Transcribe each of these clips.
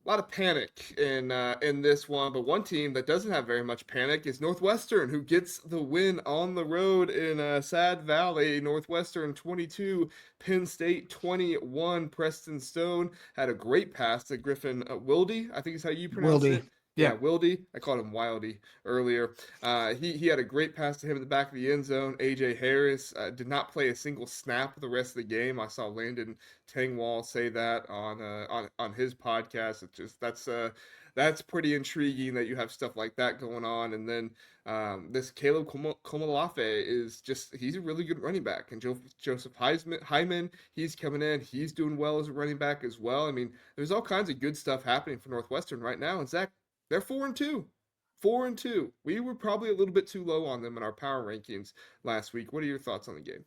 A lot of panic in this one, but one team that doesn't have very much panic is Northwestern, who gets the win on the road in Sad Valley. Northwestern 22, Penn State 21. Preston Stone had a great pass to Griffin Wildey, I think is how you pronounce Wildy. it. Yeah. Yeah, Wildey. I called him Wildey earlier. He had a great pass to him in the back of the end zone. AJ Harris did not play a single snap the rest of the game. I saw Landon Tangwall say that on his podcast. It's just that's pretty intriguing that you have stuff like that going on. And then this Caleb Komolafe is he's a really good running back. And Joseph Hyman, he's coming in. He's doing well as a running back as well. I mean, there's all kinds of good stuff happening for Northwestern right now. And Zach, they're 4-2. 4-2. We were probably a little bit too low on them in our power rankings last week. What are your thoughts on the game?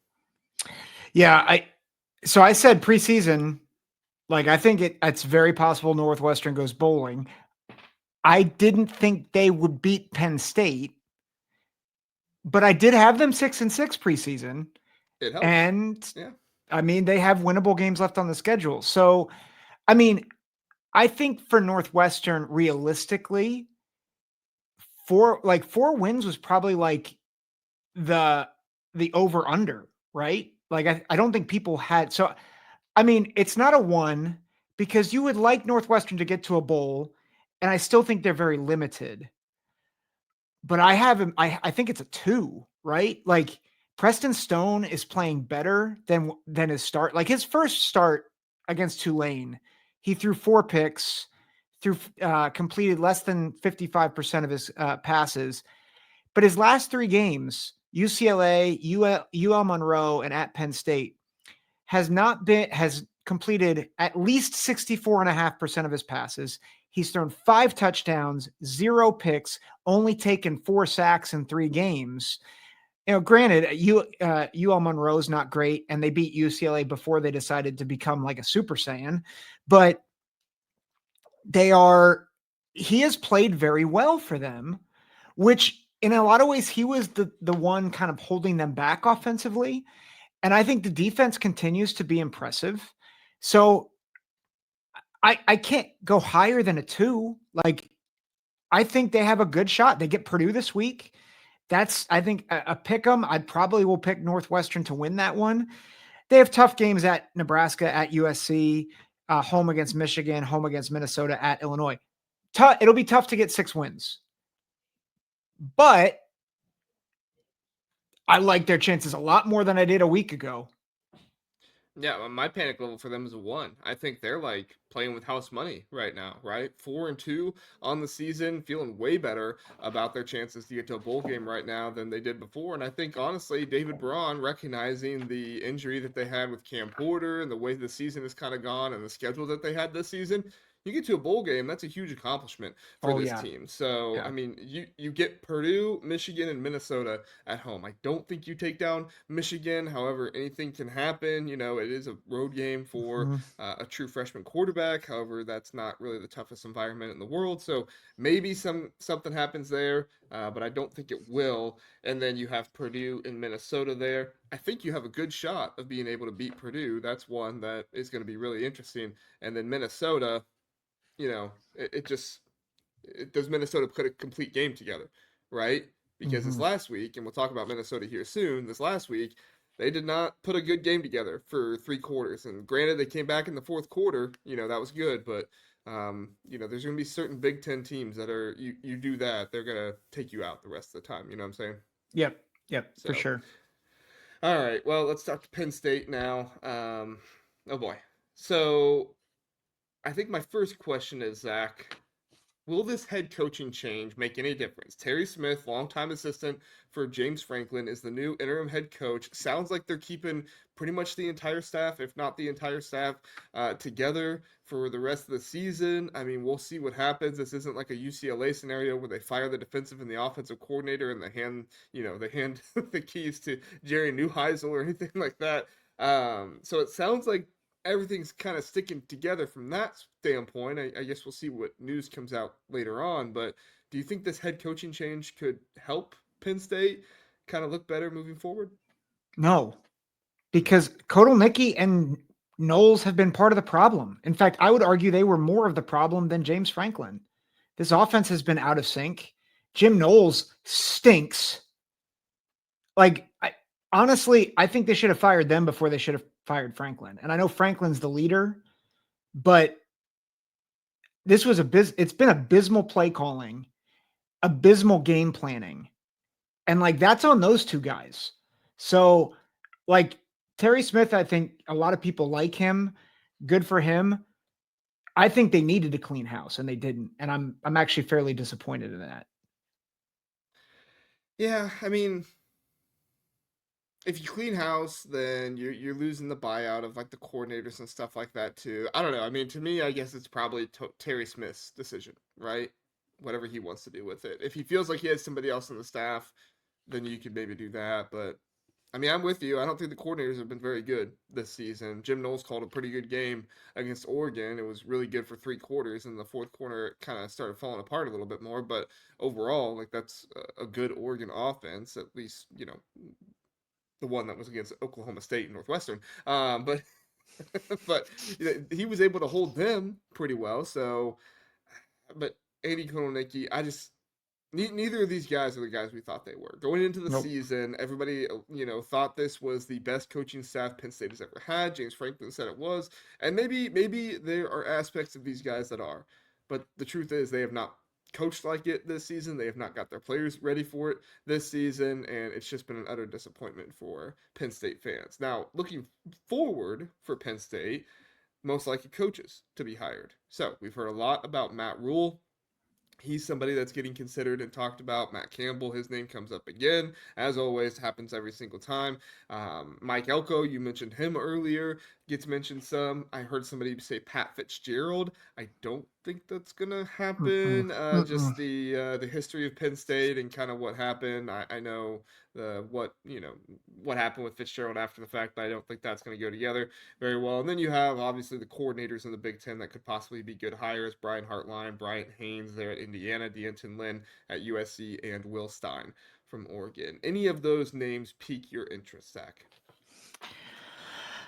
Yeah, I said preseason, like I think it's very possible Northwestern goes bowling. I didn't think they would beat Penn State, but I did have them 6-6 preseason. It helps. And Yeah. I mean, they have winnable games left on the schedule. So, I mean, I think for Northwestern, realistically, four wins was probably like the over under, right? Like I don't think people had. So I mean, it's not a one because you would like Northwestern to get to a bowl, and I still think they're very limited. But I have him. I think it's a two, right? Like Preston Stone is playing better than his start. Like his first start against Tulane, he threw 4 picks, completed less than 55% of his passes. But his last 3 games, UCLA, UL Monroe, and at Penn State, has completed at least 64.5% of his passes. He's thrown 5 touchdowns, 0 picks, only taken 4 sacks in 3 games. You know, granted, UL Monroe's not great, and they beat UCLA before they decided to become like a Super Saiyan, but he has played very well for them, which in a lot of ways, he was the one kind of holding them back offensively. And I think the defense continues to be impressive. So I can't go higher than a 2. Like, I think they have a good shot. They get Purdue this week. That's, I think, a pick 'em. I probably will pick Northwestern to win that one. They have tough games at Nebraska, at USC, home against Michigan, home against Minnesota, at Illinois. It'll be tough to get 6 wins. But I like their chances a lot more than I did a week ago. Yeah, my panic level for them is a 1. I think they're like playing with house money right now, right? 4-2 on the season, feeling way better about their chances to get to a bowl game right now than they did before. And I think honestly, David Braun, recognizing the injury that they had with Cam Porter and the way the season has kind of gone and the schedule that they had this season, you get to a bowl game, that's a huge accomplishment for Oh this yeah, team. So, yeah. I mean, you get Purdue, Michigan, and Minnesota at home. I don't think you take down Michigan. However, anything can happen. You know, it is a road game for Mm-hmm. a true freshman quarterback. However, that's not really the toughest environment in the world. So maybe something happens there, but I don't think it will. And then you have Purdue and Minnesota there. I think you have a good shot of being able to beat Purdue. That's one that is going to be really interesting. And then Minnesota, you know, does Minnesota put a complete game together, right? Because this Mm-hmm. last week, and we'll talk about Minnesota here soon, this last week, they did not put a good game together for 3 quarters. And granted, they came back in the fourth quarter, you know, that was good, but you know, there's going to be certain Big Ten teams that are, you do that, they're going to take you out the rest of the time. You know what I'm saying? Yep, yep, for So, sure. all right, well, let's talk to Penn State now. Oh boy. So, I think my first question is, Zach, will this head coaching change make any difference? Terry Smith, longtime assistant for James Franklin, is the new interim head coach. Sounds like they're keeping pretty much the entire staff, if not the entire staff, together for the rest of the season. I mean, we'll see what happens. This isn't like a UCLA scenario where they fire the defensive and the offensive coordinator and they hand the keys to Jerry Neuheisel or anything like that. So it sounds like everything's kind of sticking together from that standpoint. I guess we'll see what news comes out later on. But do you think this head coaching change could help Penn State kind of look better moving forward? No, because Kotelnicki and Knowles have been part of the problem. In fact, I would argue they were more of the problem than James Franklin. This offense has been out of sync. Jim Knowles stinks. Like, honestly, I think they should have fired them before they should have fired Franklin. And I know Franklin's the leader, but this was it's been abysmal play calling, abysmal game planning. And like, that's on those two guys. So like Terry Smith, I think a lot of people like him. Good for him. I think they needed to clean house and they didn't. And I'm actually fairly disappointed in that. Yeah, I mean, if you clean house, then you're losing the buyout of like the coordinators and stuff like that too. I don't know. I mean, to me, I guess it's probably Terry Smith's decision, right? Whatever he wants to do with it. If he feels like he has somebody else on the staff, then you could maybe do that. But I mean, I'm with you. I don't think the coordinators have been very good this season. Jim Knowles called a pretty good game against Oregon. It was really good for 3 quarters. In the fourth quarter, it kind of started falling apart a little bit more. But overall, like that's a good Oregon offense. At least the one that was against Oklahoma State and Northwestern. But but he was able to hold them pretty well. So, but Andy Kotelnicki, I just neither of these guys are the guys we thought they were going into the season. Everybody, thought this was the best coaching staff Penn State has ever had. James Franklin said it was, and maybe there are aspects of these guys that are, but the truth is they have not coached like it this season. They have not got their players ready for it this season, and it's just been an utter disappointment for Penn State fans. Now, looking forward for Penn State, most likely coaches to be hired. So we've heard a lot about Matt Rule. He's somebody that's getting considered and talked about. Matt Campbell, his name comes up again. As always, happens every single time. Mike Elko, you mentioned him earlier, gets mentioned some. I heard somebody say Pat Fitzgerald. I don't think that's going to happen. Just the history of Penn State and kind of what happened. I know what happened with Fitzgerald after the fact, but I don't think that's going to go together very well. And then you have obviously the coordinators in the Big Ten that could possibly be good hires: Brian Hartline, Bryant Haynes there at Indiana, DeAnton Lynn at USC, and Will Stein from Oregon. Any of those names pique your interest, Zack?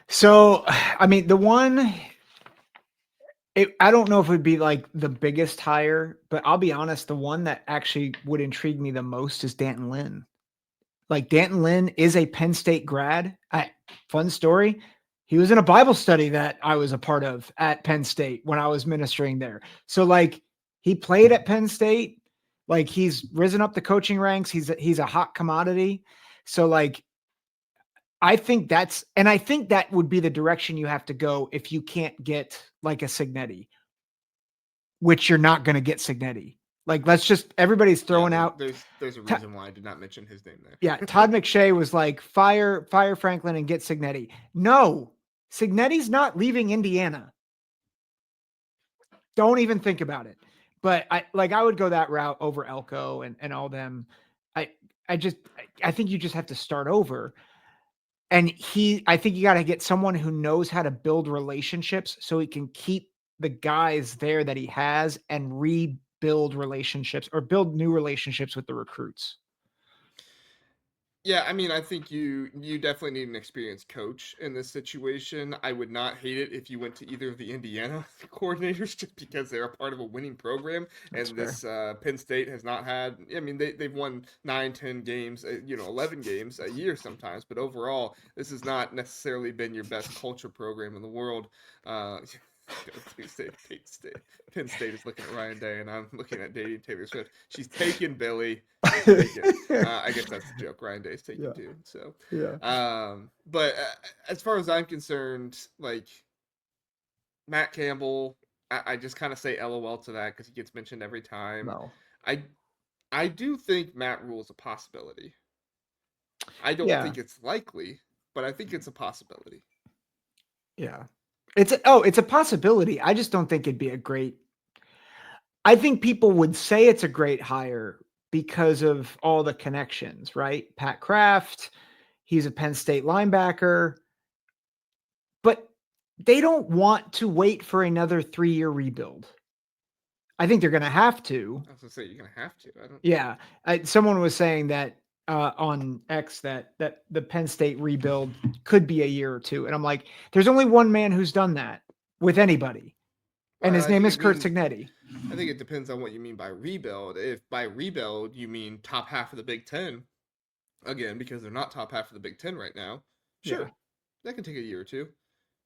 So, I mean, I don't know if it would be like the biggest hire, but I'll be honest, the one that actually would intrigue me the most is DeAnton Lynn. Like, DeAnton Lynn is a Penn State grad. Fun story. He was in a Bible study that I was a part of at Penn State when I was ministering there. So like, he played at Penn State. Like, he's risen up the coaching ranks. He's a hot commodity. So like, I think that would be the direction you have to go if you can't get like a Cignetti, which you're not going to get Cignetti. Like, everybody's throwing out. There's a reason why I did not mention his name there. Yeah. Todd McShay was like, fire Franklin and get Cignetti. No, Cignetti's not leaving Indiana. Don't even think about it. But I would go that route over Elko and all them. I think you just have to start over. And I think you got to get someone who knows how to build relationships so he can keep the guys there that he has and rebuild relationships or build new relationships with the recruits. Yeah, I mean, I think you definitely need an experienced coach in this situation. I would not hate it if you went to either of the Indiana coordinators just because they're a part of a winning program. That's and fair. This Penn State has not had, I mean, they've won 9, 10 games, 11 games a year sometimes. But overall, this has not necessarily been your best culture program in the world. Penn State is looking at Ryan Day, and I'm looking at dating Taylor Swift. She's taken Billy. I guess that's the joke. Ryan Day's taken too. So yeah. But as far as I'm concerned, like Matt Campbell, I just kind of say LOL to that because he gets mentioned every time. No. I do think Matt Rule is a possibility. I don't think it's likely, but I think it's a possibility. Yeah. It's a possibility. I just don't think it'd be a great. I think people would say it's a great hire because of all the connections, right? Pat Kraft, he's a Penn State linebacker, but they don't want to wait for another 3-year rebuild. I think they're going to have to. I was going to say, you're going to have to. Yeah. Someone was saying that on X that the Penn State rebuild could be a year or two, and I'm like, there's only one man who's done that with anybody, and Well, his name is Curt Cignetti. I think it depends on what you mean by rebuild. If by rebuild you mean top half of the Big Ten, again, because they're not top half of the Big Ten right now, sure, Yeah. that can take a year or two.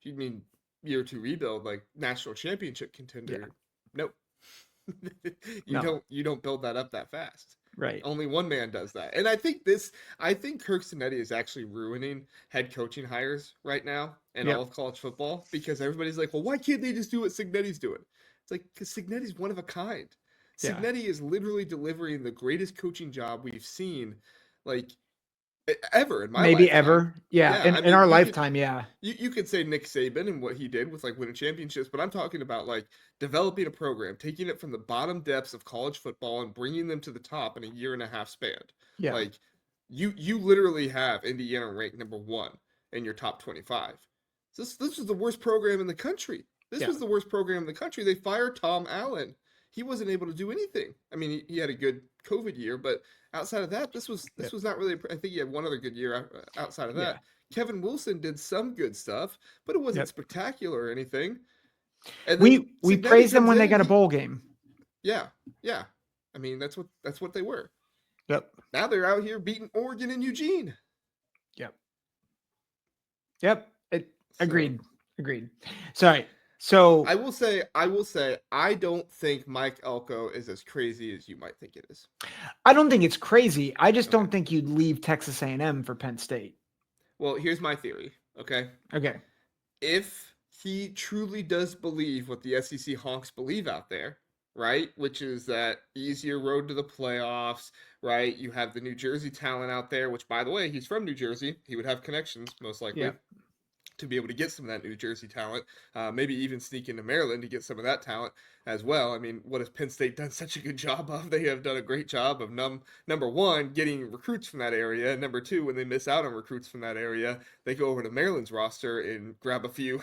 If you mean year or two rebuild, like national championship contender, nope. You don't build that up that fast. Right. Only one man does that. And I think Curt Cignetti is actually ruining head coaching hires right now in all of college football, because everybody's like, well, why can't they just do what Cignetti's doing? It's like, because Cignetti's one of a kind. Cignetti is literally delivering the greatest coaching job we've seen, like, ever in my maybe lifetime. ever. In our lifetime. You could say Nick Saban and what he did with like winning championships, but I'm talking about like developing a program, taking it from the bottom depths of college football and bringing them to the top in a year and a half span. Like you literally have Indiana ranked number 1 in your top 25. This was the worst program in the country. This was the worst program in the country. They fired Tom Allen. He wasn't able to do anything. I mean, he had a good COVID year, but outside of that, this was not really. I think he had one other good year outside of that. Kevin Wilson did some good stuff, but it wasn't spectacular or anything. And we praised them when they got a bowl game. Yeah. I mean, that's what they were. Yep. Now they're out here beating Oregon and Eugene. Yep. Agreed. Sorry. So I will say, I don't think Mike Elko is as crazy as you might think it is. I don't think it's crazy. I just don't think you'd leave Texas A&M for Penn State. Well, here's my theory. Okay. If he truly does believe what the SEC honks believe out there, right? Which is that easier road to the playoffs, right? You have the New Jersey talent out there, which, by the way, he's from New Jersey. He would have connections, most likely. To be able to get some of that New Jersey talent, maybe even sneak into Maryland to get some of that talent as well. I mean, what has Penn State done such a good job of? They have done a great job of number one, getting recruits from that area. And number two, when they miss out on recruits from that area, they go over to Maryland's roster and grab a few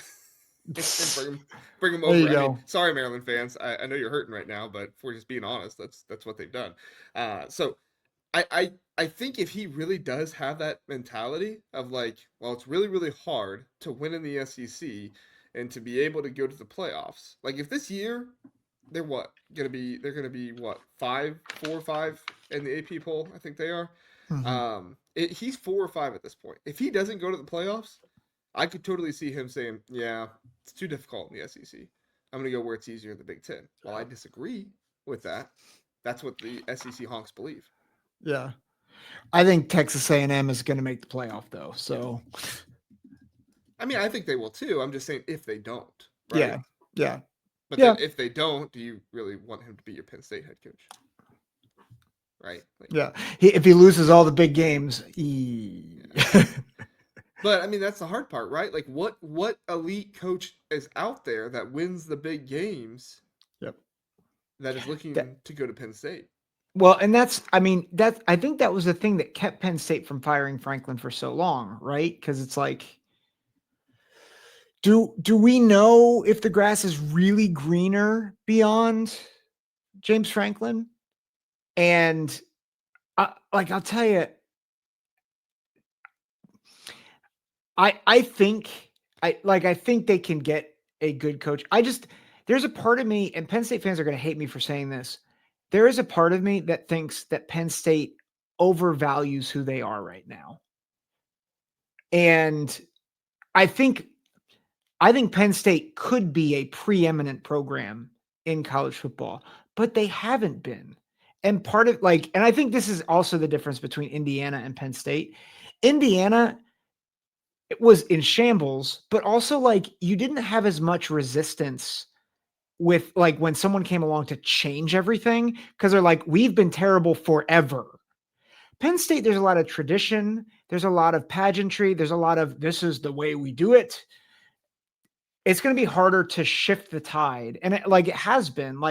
and bring them over. I mean, sorry, Maryland fans. I know you're hurting right now, but if we're just being honest, that's what they've done. So I think if he really does have that mentality of like, well, it's really, really hard to win in the SEC and to be able to go to the playoffs. Like if this year they're going to be 4 or 5 in the AP poll. I think they are. Mm-hmm. He's 4 or 5 at this point. If he doesn't go to the playoffs, I could totally see him saying, yeah, it's too difficult in the SEC. I'm going to go where it's easier in the Big Ten. Well, I disagree with that. That's what the SEC honks believe. Yeah. I think Texas A&M is going to make the playoff, though. So, I mean, I think they will too. I'm just saying if they don't. Right? Yeah. But then if they don't, do you really want him to be your Penn State head coach? Right? Like, if he loses all the big games, But I mean, that's the hard part, right? Like, what elite coach is out there that wins the big games? Yep. That is looking to go to Penn State. Well, and I think that was the thing that kept Penn State from firing Franklin for so long, right? Because it's like, do we know if the grass is really greener beyond James Franklin? And I'll tell you, I think they can get a good coach. There's a part of me, and Penn State fans are going to hate me for saying this. There is a part of me that thinks that Penn State overvalues who they are right now. And I think Penn State could be a preeminent program in college football, but they haven't been. And and I think this is also the difference between Indiana and Penn State. Indiana, it was in shambles, but also you didn't have as much resistance with when someone came along to change everything, because they're like, we've been terrible forever. Penn State, there's a lot of tradition. There's a lot of pageantry. There's a lot of, this is the way we do it. It's going to be harder to shift the tide. And it has been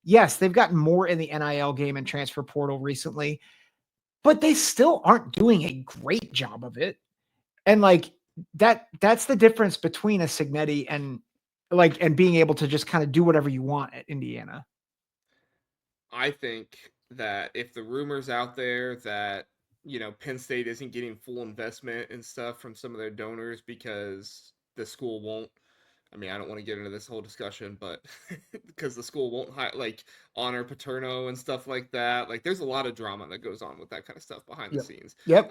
yes, they've gotten more in the NIL game and transfer portal recently, but they still aren't doing a great job of it. And that's the difference between a Cignetti and being able to just kind of do whatever you want at Indiana. I think that if the rumors out there that Penn State isn't getting full investment and stuff from some of their donors because the school won't. I mean, I don't want to get into this whole discussion, but because the school won't honor Paterno and stuff like that. Like, there's a lot of drama that goes on with that kind of stuff behind the Yep. scenes. Yep.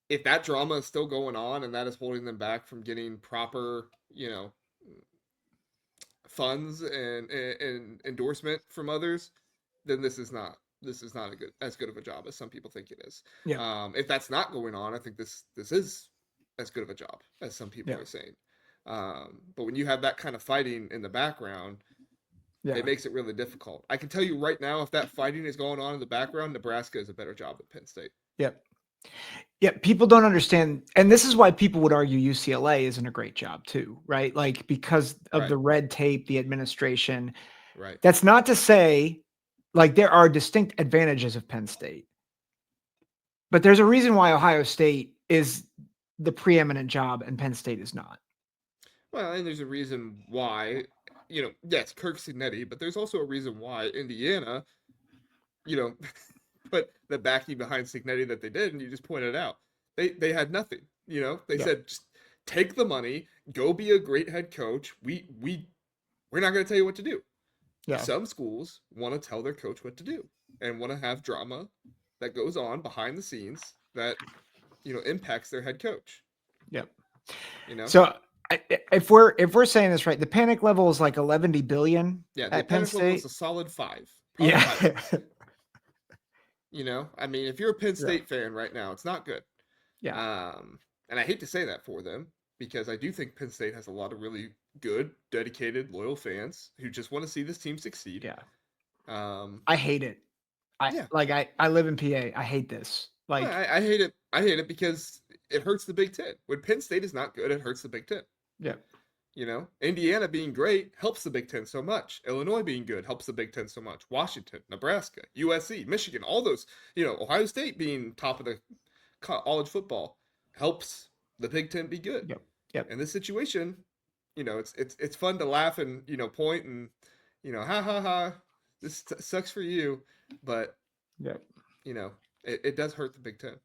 If that drama is still going on and that is holding them back from getting proper, funds and endorsement from others, then this is not as good of a job as some people think it is. Yeah. If that's not going on, I think this is as good of a job as some people are saying. But when you have that kind of fighting in the background, it makes it really difficult. I can tell you right now, if that fighting is going on in the background, Nebraska is a better job than Penn State. Yep. Yeah, people don't understand, and this is why people would argue UCLA isn't a great job too, right? Like, because of the red tape, the administration. Right. That's not to say, like, there are distinct advantages of Penn State, but there's a reason why Ohio State is the preeminent job and Penn State is not. Well, and there's a reason why, yes, Curt Cignetti, but there's also a reason why Indiana, put the backing behind Cignetti that they did, and you just pointed out they had nothing. They said, just take the money, go be a great head coach. We're not going to tell you what to do. Yeah. Some schools want to tell their coach what to do and want to have drama that goes on behind the scenes that impacts their head coach. Yep. So if we're saying this right, the panic level is like 11 billion. Yeah, the panic level is a solid 5. Yeah. 5. I mean, if you're a Penn State fan right now, it's not good. Yeah. And I hate to say that for them because I do think Penn State has a lot of really good, dedicated, loyal fans who just want to see this team succeed. Yeah. I hate it. I live in PA. I hate this. Like, I hate it. I hate it because it hurts the Big Ten. When Penn State is not good, it hurts the Big Ten. Yeah. Indiana being great helps the Big Ten so much. Illinois being good helps the Big Ten so much. Washington, Nebraska, USC, Michigan, all those, Ohio State being top of the college football helps the Big Ten be good. Yep. In this situation, it's fun to laugh and, point and, ha ha ha, this sucks for you. But, it does hurt the Big Ten.